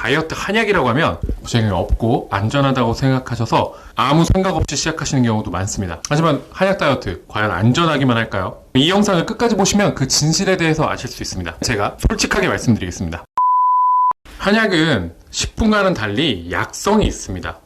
다이어트 한약이라고 하면 부작용이 없고 안전하다고 생각하셔서 아무 생각 없이 시작하시는 경우도 많습니다. 하지만 한약 다이어트 과연 안전하기만 할까요? 이 영상을 끝까지 보시면 그 진실에 대해서 아실 수 있습니다. 제가 솔직하게 말씀드리겠습니다. 한약은 식품과는 달리 약성이 있습니다.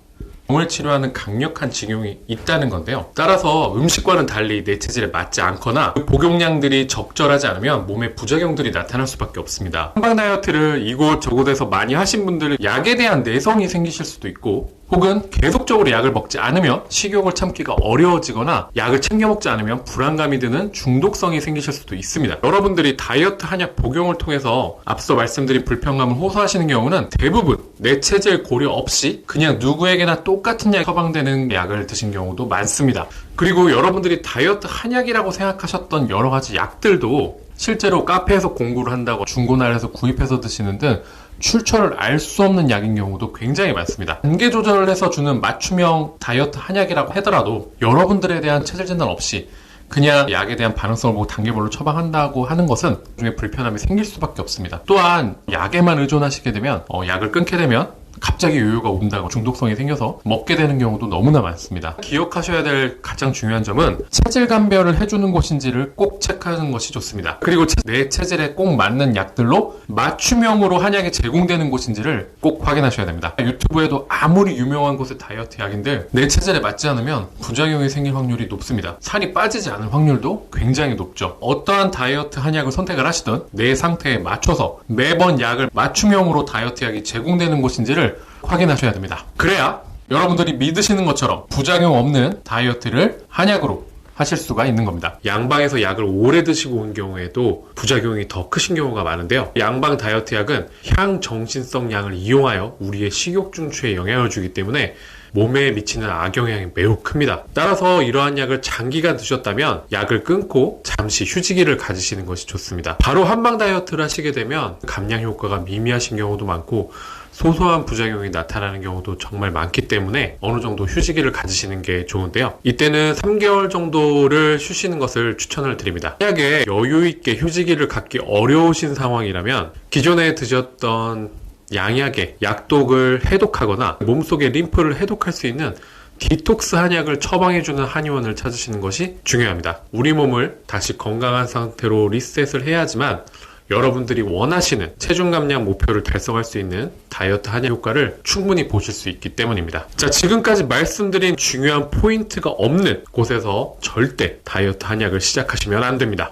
병을 치료하는 강력한 직용이 있다는 건데요. 따라서 음식과는 달리 내 체질에 맞지 않거나 그 복용량들이 적절하지 않으면 몸에 부작용들이 나타날 수밖에 없습니다. 한방 다이어트를 이곳저곳에서 많이 하신 분들은 약에 대한 내성이 생기실 수도 있고, 혹은 계속적으로 약을 먹지 않으면 식욕을 참기가 어려워지거나 약을 챙겨 먹지 않으면 불안감이 드는 중독성이 생기실 수도 있습니다. 여러분들이 다이어트 한약 복용을 통해서 앞서 말씀드린 불편감을 호소하시는 경우는 대부분 내 체질 고려 없이 그냥 누구에게나 똑같은 약이 처방되는 약을 드신 경우도 많습니다. 그리고 여러분들이 다이어트 한약이라고 생각하셨던 여러 가지 약들도 실제로 카페에서 공구를 한다고 중고나라에서 구입해서 드시는 등 출처를 알 수 없는 약인 경우도 굉장히 많습니다. 단계 조절을 해서 주는 맞춤형 다이어트 한약이라고 하더라도 여러분들에 대한 체질 진단 없이 그냥 약에 대한 반응성을 보고 단계별로 처방한다고 하는 것은 나중에 불편함이 생길 수밖에 없습니다. 또한 약에만 의존하시게 되면 약을 끊게 되면 갑자기 요요가 온다고 중독성이 생겨서 먹게 되는 경우도 너무나 많습니다. 기억하셔야 될 가장 중요한 점은 체질 감별을 해주는 곳인지를 꼭 체크하는 것이 좋습니다. 그리고 내 체질에 꼭 맞는 약들로 맞춤형으로 한약이 제공되는 곳인지를 꼭 확인하셔야 됩니다. 유튜브에도 아무리 유명한 곳의 다이어트 약인들 내 체질에 맞지 않으면 부작용이 생길 확률이 높습니다. 살이 빠지지 않을 확률도 굉장히 높죠. 어떠한 다이어트 한약을 선택을 하시든 내 상태에 맞춰서 매번 약을 맞춤형으로 다이어트 약이 제공되는 곳인지를 확인하셔야 됩니다. 그래야 여러분들이 믿으시는 것처럼 부작용 없는 다이어트를 한약으로 하실 수가 있는 겁니다. 양방에서 약을 오래 드시고 온 경우에도 부작용이 더 크신 경우가 많은데요. 양방 다이어트 약은 향정신성 약을 이용하여 우리의 식욕 중추에 영향을 주기 때문에 몸에 미치는 악영향이 매우 큽니다. 따라서 이러한 약을 장기간 드셨다면 약을 끊고 잠시 휴지기를 가지시는 것이 좋습니다. 바로 한방 다이어트를 하시게 되면 감량 효과가 미미하신 경우도 많고 소소한 부작용이 나타나는 경우도 정말 많기 때문에 어느 정도 휴지기를 가지시는 게 좋은데요. 이때는 3개월 정도를 쉬시는 것을 추천을 드립니다. 만약에 여유있게 휴지기를 갖기 어려우신 상황이라면 기존에 드셨던 양약의 약독을 해독하거나 몸속의 림프를 해독할 수 있는 디톡스 한약을 처방해주는 한의원을 찾으시는 것이 중요합니다. 우리 몸을 다시 건강한 상태로 리셋을 해야지만 여러분들이 원하시는 체중 감량 목표를 달성할 수 있는 다이어트 한약 효과를 충분히 보실 수 있기 때문입니다. 자, 지금까지 말씀드린 중요한 포인트가 없는 곳에서 절대 다이어트 한약을 시작하시면 안 됩니다.